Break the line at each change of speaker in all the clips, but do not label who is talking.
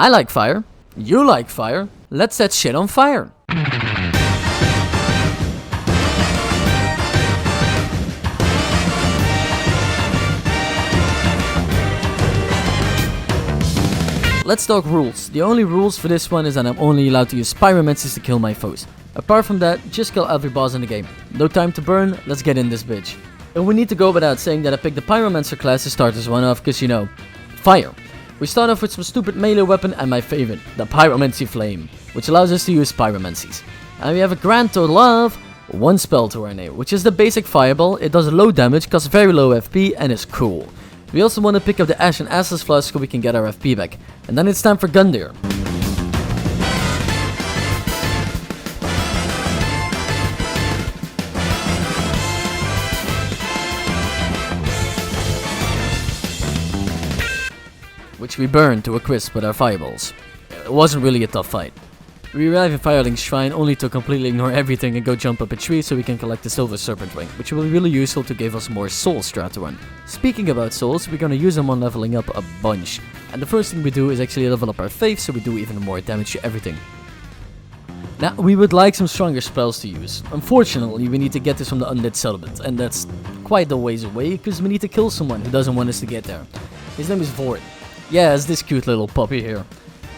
I like fire. You like fire. Let's set shit on fire. Let's talk rules. The only rules for this one is that I'm only allowed to use pyromancies to kill my foes. Apart from that, just kill every boss in the game. No time to burn, let's get in this bitch. And we need to go without saying that I picked the Pyromancer class to start this one off, cause you know, fire. We start off with some stupid melee weapon and my favorite, the Pyromancy Flame, which allows us to use pyromancies. And we have a grand total of 1 spell to our name, which is the basic fireball. It does low damage, costs very low FP, and is cool. We also want to pick up the Ash and Acid Flask so we can get our FP back. And then it's time for gundyr. Which we burn to a crisp with our fireballs. It wasn't really a tough fight. We arrive in Fireling's shrine only to completely ignore everything and go jump up a tree so we can collect the Silver Serpent Wing, which will be really useful to give us more souls throughout the run. Speaking about souls, we're gonna use them on leveling up a bunch. And the first thing we do is actually level up our faith so we do even more damage to everything. Now, we would like some stronger spells to use. Unfortunately, we need to get this from the Undead settlement, and that's quite a ways away because we need to kill someone who doesn't want us to get there. His name is Vord. Yeah, it's this cute little puppy here.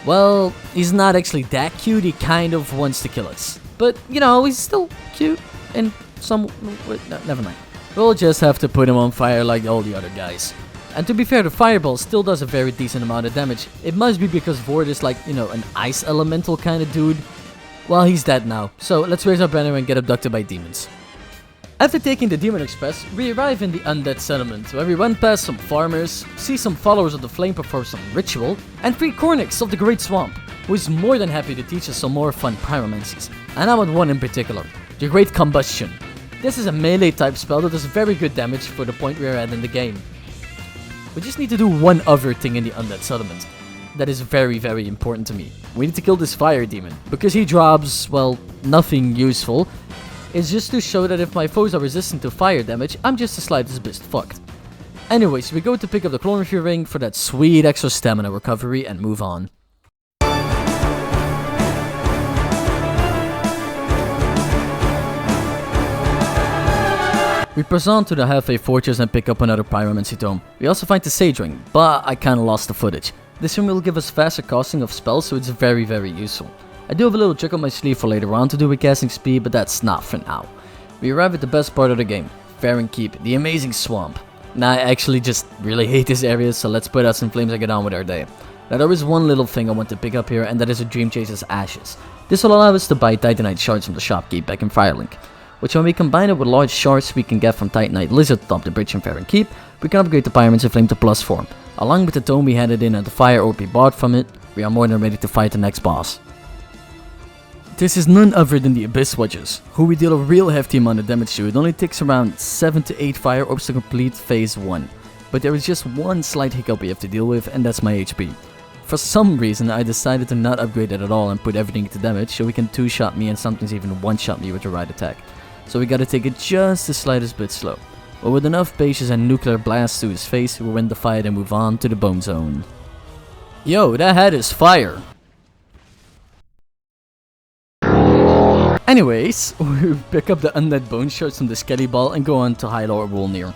Well, he's not actually that cute, he kind of wants to kill us. But, you know, he's still cute in some... Wait, no, never mind. We'll just have to put him on fire like all the other guys. And to be fair, the fireball still does a very decent amount of damage. It must be because Vord is like, you know, an ice elemental kind of dude. Well, he's dead now, so let's raise our banner and get abducted by demons. After taking the Demon Express, we arrive in the Undead settlement, where we run past some farmers, see some followers of the flame perform some ritual, and 3 Cornix of the Great Swamp, who is more than happy to teach us some more fun pyromancies. And I want one in particular, the Great Combustion. This is a melee type spell that does very good damage for the point we are at in the game. We just need to do one other thing in the Undead settlement. That is very, very important to me. We need to kill this fire demon, because he drops, well, nothing useful. It's just to show that if my foes are resistant to fire damage, I'm just the slightest bit fucked. Anyways, we go to pick up the Chlorophyll ring for that sweet extra stamina recovery and move on. We press on to the halfway fortress and pick up another pyromancy tome. We also find the sage ring, but I kinda lost the footage. This ring will give us faster casting of spells, so it's very, very useful. I do have a little trick up my sleeve for later on to do with casting speed, but that's not for now. We arrive at the best part of the game, Fair and Keep, the amazing swamp. Now I actually just really hate this area, so let's put out some flames and get on with our day. Now there is one little thing I want to pick up here, and that is a Dream Chaser's Ashes. This will allow us to buy Titanite shards from the shopkeep back in Firelink, which when we combine it with large shards we can get from Titanite Lizard atop the bridge in Fair and Keep, we can upgrade the Pyromancer Flame to +4. Along with the tome we handed in and the fire orb we bought from it, we are more than ready to fight the next boss. This is none other than the Abyss Watchers, who we deal a real hefty amount of damage to. It only takes around 7 to 8 fire orbs to complete phase 1. But there is just one slight hiccup we have to deal with, and that's my HP. For some reason I decided to not upgrade it at all and put everything to damage, so we can 2-shot me and sometimes even 1-shot me with the right attack. So we gotta take it just the slightest bit slow. But with enough patience and nuclear blasts to his face, we'll win the fight and move on to the Bone Zone. Yo, that head is fire! Anyways, we pick up the Undead Bone Shards from the Skelly Ball and go on to High Lord Wolnir.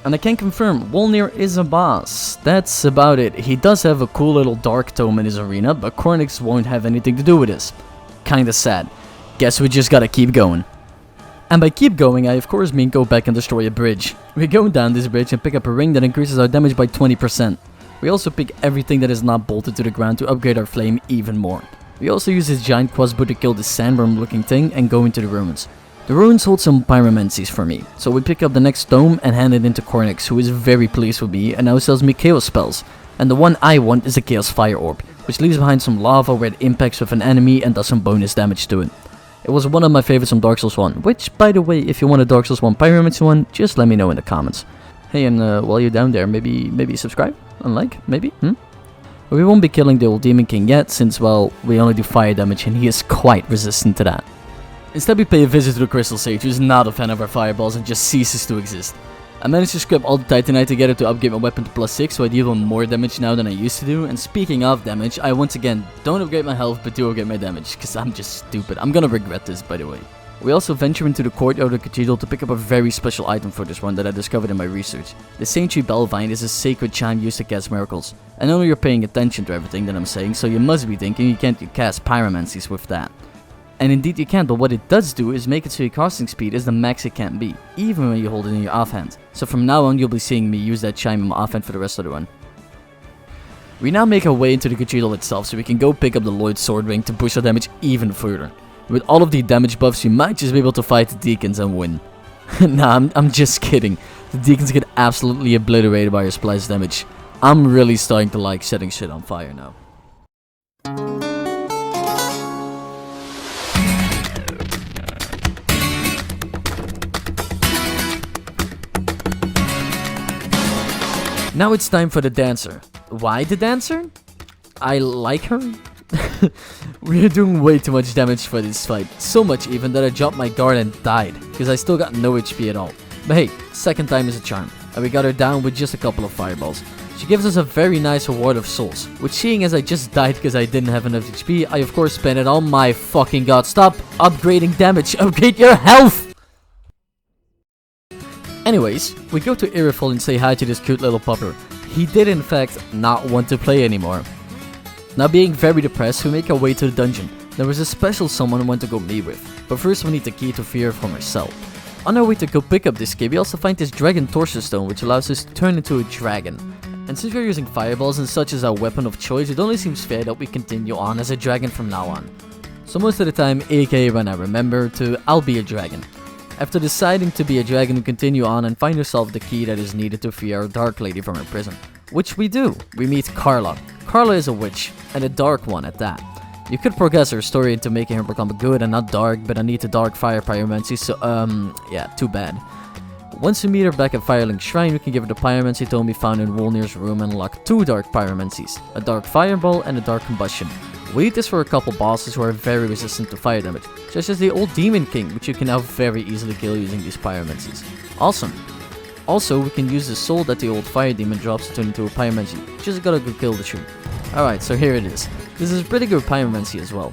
And I can confirm, Wolnir is a boss. That's about it. He does have a cool little Dark Tome in his arena, but Cornix won't have anything to do with this. Kinda sad. Guess we just gotta keep going. And by keep going, I of course mean go back and destroy a bridge. We go down this bridge and pick up a ring that increases our damage by 20%. We also pick everything that is not bolted to the ground to upgrade our flame even more. We also use this giant crossbow to kill this sandworm looking thing and go into the ruins. The ruins hold some pyromancies for me, so we pick up the next tome and hand it into Cornix, who is very pleased with me and now sells me chaos spells. And the one I want is a chaos fire orb, which leaves behind some lava where it impacts with an enemy and does some bonus damage to it. It was one of my favorites from Dark Souls 1, which by the way, if you want a Dark Souls 1 pyromancy one, just let me know in the comments. Hey, and while you're down there, maybe subscribe and like, maybe? But we won't be killing the old Demon King yet, since, well, we only do fire damage and he is quite resistant to that. Instead we pay a visit to the Crystal Sage, who is not a fan of our fireballs and just ceases to exist. I managed to scrap all the titanite together to upgrade my weapon to +6, so I deal more damage now than I used to do. And speaking of damage, I once again don't upgrade my health, but do upgrade my damage, because I'm just stupid. I'm gonna regret this, by the way. We also venture into the courtyard of the cathedral to pick up a very special item for this one that I discovered in my research. The Saintry Bellvine is a sacred chime used to cast miracles. I know you're paying attention to everything that I'm saying, so you must be thinking you can't cast pyromancies with that. And indeed you can, but what it does do is make it so your casting speed is the max it can be, even when you hold it in your offhand. So from now on you'll be seeing me use that chime in my offhand for the rest of the run. We now make our way into the cathedral itself so we can go pick up the Lloyd Sword Ring to push our damage even further. With all of the damage buffs you might just be able to fight the deacons and win. Nah, I'm just kidding. The deacons get absolutely obliterated by your splice damage. I'm really starting to like setting shit on fire now. Now it's time for the dancer. Why the dancer? I like her. We're doing way too much damage for this fight. So much even that I dropped my guard and died, because I still got no HP at all. But hey, second time is a charm, and we got her down with just a couple of fireballs. She gives us a very nice reward of souls, which seeing as I just died because I didn't have enough HP, I of course spent it on my fucking god. Stop upgrading damage, upgrade your health! Anyways, we go to Irithyll and say hi to this cute little pupper. He did in fact not want to play anymore. Now being very depressed, we make our way to the dungeon. There was a special someone we want to go meet with, but first we need the key to free her from herself. On our way to go pick up this key, we also find this dragon torso stone which allows us to turn into a dragon. And since we're using fireballs and such as our weapon of choice, it only seems fair that we continue on as a dragon from now on. So most of the time, aka when I remember to, I'll be a dragon. After deciding to be a dragon, we continue on and find ourselves the key that is needed to free our Dark Lady from her prison. Which we do. We meet Carla. Carla is a witch, and a dark one at that. You could progress her story into making her become good and not dark, but I need to dark fire pyromancy, so yeah, too bad. Once we meet her back at Fireling's Shrine, we can give her the pyromancy tome we found in Wolnir's room and unlock 2 dark pyromancies, a dark fireball and a dark combustion. We need this for a couple bosses who are very resistant to fire damage, such as the old Demon King, which you can now very easily kill using these pyromancies. Awesome! Also, we can use the soul that the old fire demon drops to turn into a pyromancy. Just gotta go kill the tree. Alright, so here it is. This is a pretty good pyromancy as well.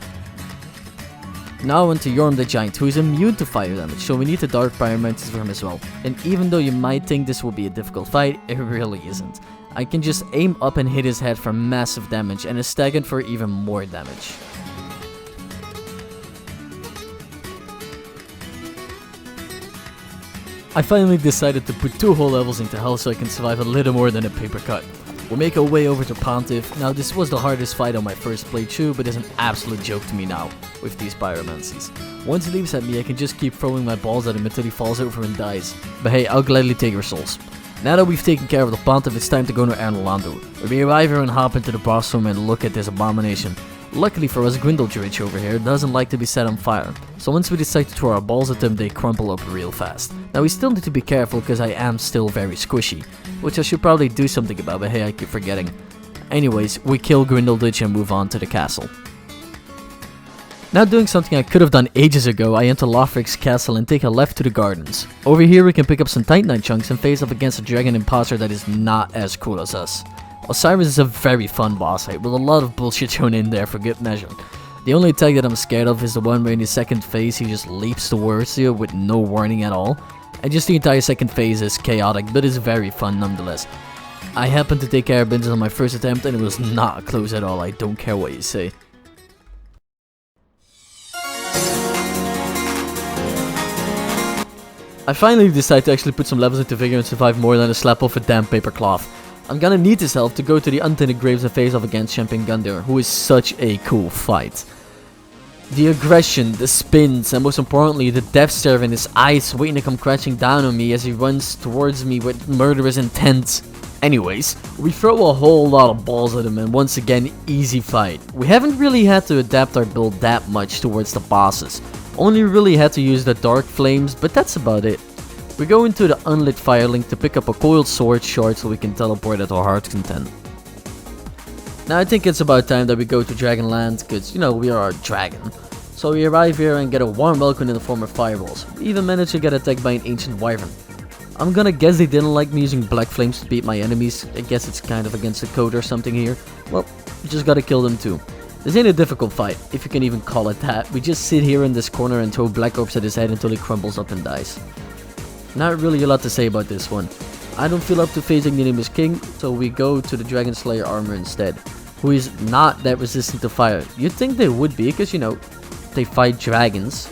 Now on to Yorm the Giant, who is immune to fire damage, so we need the dark pyromancies for him as well. And even though you might think this will be a difficult fight, it really isn't. I can just aim up and hit his head for massive damage, and a stagnant for even more damage. I finally decided to put 2 whole levels into hell so I can survive a little more than a paper cut. We'll make our way over to Pontiff. Now this was the hardest fight on my first playthrough, but is an absolute joke to me now, with these pyromancies. Once he leaps at me, I can just keep throwing my balls at him until he falls over and dies. But hey, I'll gladly take your souls. Now that we've taken care of the Pontiff, it's time to go to Ernolandu, where we arrive here and hop into the boss room and look at this abomination. Luckily for us, Grindeldritch over here doesn't like to be set on fire, so once we decide to throw our balls at them, they crumple up real fast. Now we still need to be careful because I am still very squishy, which I should probably do something about, but hey, I keep forgetting. Anyways, we kill Grindeldritch and move on to the castle. Now doing something I could have done ages ago, I enter Lothric's castle and take a left to the gardens. Over here we can pick up some Titanite chunks and face up against a dragon imposter that is not as cool as us. Osiris is a very fun boss fight with a lot of bullshit thrown in there for good measure. The only attack that I'm scared of is the one where in his second phase he just leaps towards you with no warning at all. And just the entire second phase is chaotic, but it's very fun nonetheless. I happened to take care of business on my first attempt and it was not close at all, I don't care what you say. I finally decided to actually put some levels into Vigor and survive more than a slap off a damn paper cloth. I'm gonna need this help to go to the Untainted Graves and face off against Champion Gundyr, who is such a cool fight. The aggression, the spins, and most importantly the death stare in his eyes waiting to come crashing down on me as he runs towards me with murderous intent. Anyways, we throw a whole lot of balls at him and once again, easy fight. We haven't really had to adapt our build that much towards the bosses. Only really had to use the dark flames, but that's about it. We go into the unlit firelink to pick up a coiled sword shard so we can teleport at our heart's content. Now I think it's about time that we go to Dragonland, cause you know, we are a dragon. So we arrive here and get a warm welcome in the form of fireballs. We even manage to get attacked by an ancient wyvern. I'm gonna guess they didn't like me using black flames to beat my enemies. I guess it's kind of against the code or something here. Well, just gotta kill them too. This ain't a difficult fight, if you can even call it that. We just sit here in this corner and throw black orbs at his head until he crumbles up and dies. Not really a lot to say about this one. I don't feel up to facing the Nameless King, so we go to the Dragon Slayer armor instead, who is not that resistant to fire. You'd think they would be, because you know, they fight dragons.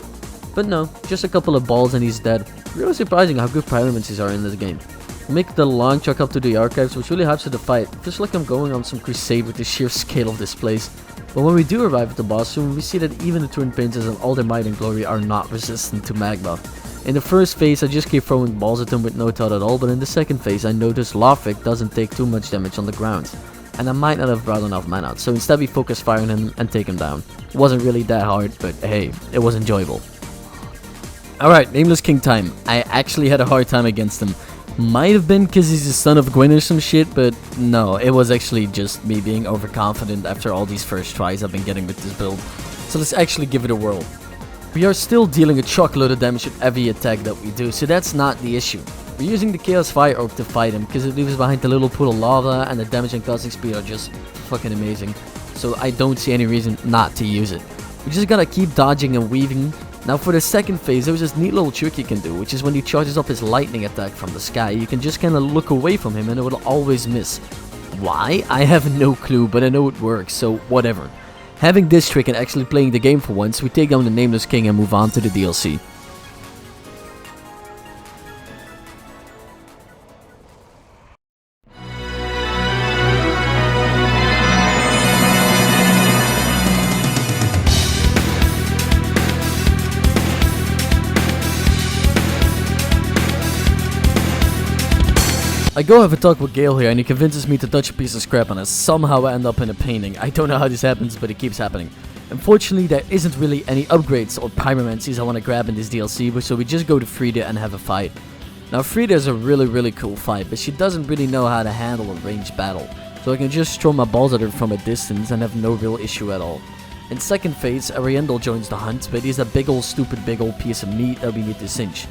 But no, just a couple of balls and he's dead. Really surprising how good pyromancies are in this game. We make the long trek up to the archives, which really helps with the fight. It feels like I'm going on some crusade with the sheer scale of this place. But when we do arrive at the boss room, we see that even the twin princes and all their might and glory are not resistant to magma. In the first phase, I just keep throwing balls at them with no thought at all, but in the second phase, I noticed Lothric doesn't take too much damage on the ground. And I might not have brought enough mana out, so instead we focus fire on him and take him down. It wasn't really that hard, but hey, it was enjoyable. Alright, Nameless King time. I actually had a hard time against him. Might have been because he's the son of Gwyn or some shit, but no, it was actually just me being overconfident after all these first tries I've been getting with this build. So let's actually give it a whirl. We are still dealing a truckload of damage with every attack that we do, so that's not the issue. We're using the Chaos Fire Orb to fight him, because it leaves behind the little pool of lava, and the damage and casting speed are just fucking amazing. So I don't see any reason not to use it. We just gotta keep dodging and weaving. Now for the second phase, there's this neat little trick you can do, which is when he charges up his lightning attack from the sky, you can just kinda look away from him and it will always miss. Why? I have no clue, but I know it works, so whatever. Having this trick and actually playing the game for once, we take down the Nameless King and move on to the DLC. I go have a talk with Gale here and he convinces me to touch a piece of scrap and I somehow end up in a painting. I don't know how this happens, but it keeps happening. Unfortunately, there isn't really any upgrades or pyromancies I want to grab in this DLC, so we just go to Friede and have a fight. Now Friede is a really cool fight, but she doesn't really know how to handle a ranged battle, so I can just throw my balls at her from a distance and have no real issue at all. In second phase, Irithyll joins the hunt, but he's a big old piece of meat that we need to cinch.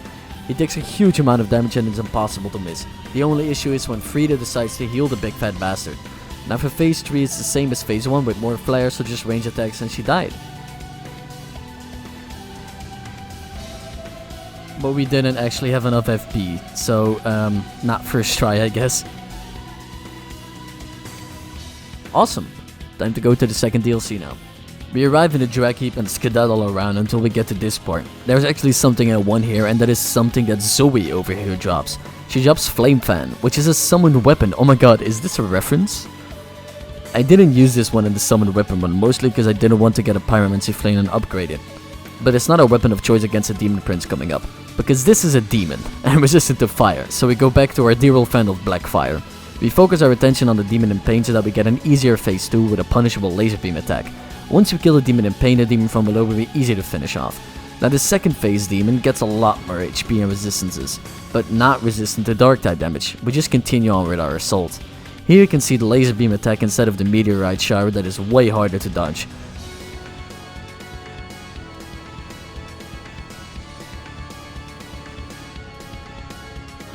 He takes a huge amount of damage and it's impossible to miss. The only issue is when Friede decides to heal the big fat bastard. Now for phase 3 it's the same as phase 1 with more flares, so just range attacks and she died. But we didn't actually have enough FP, so not first try I guess. Awesome, time to go to the second DLC now. We arrive in the drag heap and skedaddle around until we get to this part. There's actually something I want here, and that is something that Zoe over here drops. She drops Flame Fan, which is a summoned weapon. Oh my god, is this a reference? I didn't use this one in the summoned weapon one, mostly because I didn't want to get a Pyromancy Flame and upgrade it. But it's not a weapon of choice against a demon prince coming up, because this is a demon, and resistant to fire, so we go back to our dear old friend of Black Fire. We focus our attention on the demon in pain so that we get an easier phase 2 with a punishable laser beam attack. Once we kill the demon in pain, the demon from below will be easy to finish off. Now the second phase demon gets a lot more HP and resistances, but not resistant to dark type damage. We just continue on with our assault. Here you can see the laser beam attack instead of the meteorite shower that is way harder to dodge.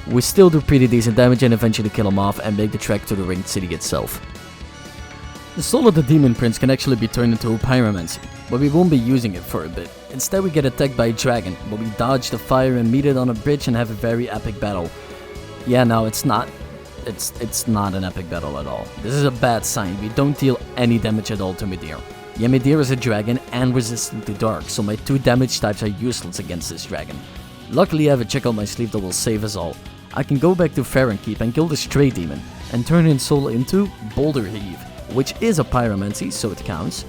We still do pretty decent damage and eventually kill him off and make the trek to the ringed city itself. The soul of the demon prince can actually be turned into a pyromancy, but we won't be using it for a bit. Instead we get attacked by a dragon, but we dodge the fire and meet it on a bridge and have a very epic battle. Yeah, no, it's not an epic battle at all. This is a bad sign. We don't deal any damage at all to Midir. Yeah, Midir is a dragon and resistant to dark, so my 2 damage types are useless against this dragon. Luckily I have a trick on my sleeve that will save us all. I can go back to Keep and kill the stray demon, and turn his soul into Boulder Heave, which is a pyromancy, so it counts.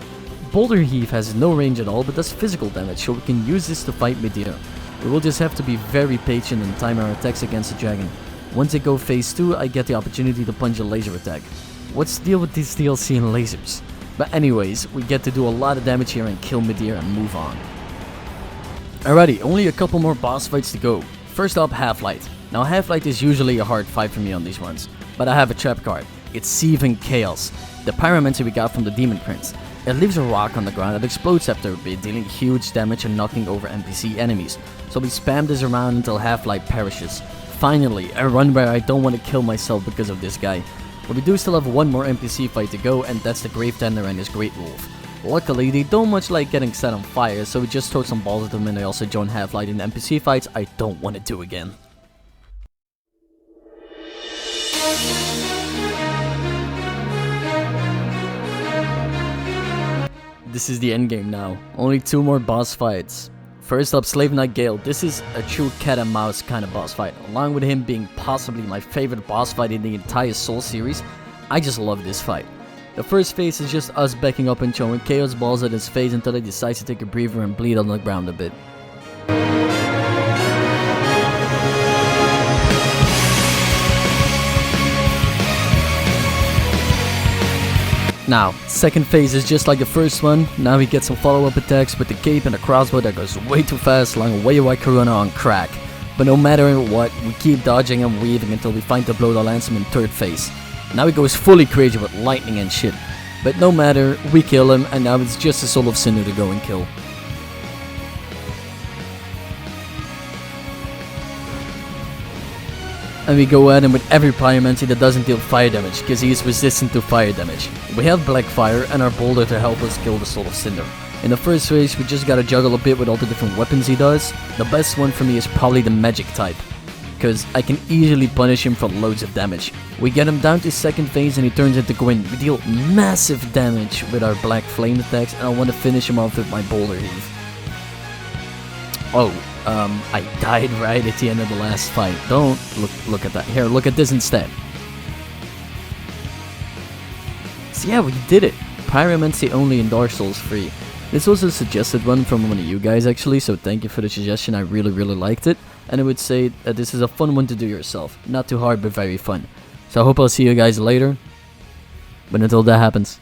Boulder Heave has no range at all, but does physical damage, so we can use this to fight Midir. We will just have to be very patient and time our attacks against the dragon. Once I go phase 2, I get the opportunity to punch a laser attack. What's the deal with this DLC and lasers? But anyways, we get to do a lot of damage here and kill Midir and move on. Alrighty, only a couple more boss fights to go. First up, Half-Light. Now Half-Light is usually a hard fight for me on these runs, but I have a trap card. It's Seething Chaos, the pyromancy we got from the Demon Prince. It leaves a rock on the ground that explodes after a bit, dealing huge damage and knocking over NPC enemies. So we spam this around until Half-Light perishes. finally, a run where I don't want to kill myself because of this guy. But we do still have one more NPC fight to go, and that's the Gravetender and his Great Wolf. Luckily, they don't much like getting set on fire, so we just throw some balls at them, and I also join Half-Light in NPC fights I don't want to do again. This is the endgame now. Only 2 more boss fights. First up, Slave Knight Gale. This is a true cat and mouse kind of boss fight. Along with him being possibly my favorite boss fight in the entire Soul series, I just love this fight. The first phase is just us backing up and throwing chaos balls at his face until he decides to take a breather and bleed on the ground a bit. Now, second phase is just like the first one. Now we get some follow-up attacks with the cape and a crossbow that goes way too fast, like way like Corona on crack. But no matter what, we keep dodging and weaving until we find the blow that lands him in third phase. Now he goes fully crazy with lightning and shit. But no matter, we kill him, and now it's just a Soul of Cinder to go and kill. And we go at him with every pyromancy that doesn't deal fire damage, because he is resistant to fire damage. We have Black Fire and our Boulder to help us kill the Soul of Cinder. In the first phase, we just gotta juggle a bit with all the different weapons he does. The best one for me is probably the magic type, because I can easily punish him for loads of damage. We get him down to second phase and he turns into Gwyn. We deal massive damage with our Black Flame attacks, and I want to finish him off with my Boulder Heave. Oh, I died right at the end of the last fight. Don't look at that. Here, look at this instead. So yeah, we did it. Pyromancy only in Dark Souls 3. This was a suggested one from one of you guys actually, so thank you for the suggestion. I really liked it. And I would say that this is a fun one to do yourself. Not too hard, but very fun. So I hope I'll see you guys later. But until that happens,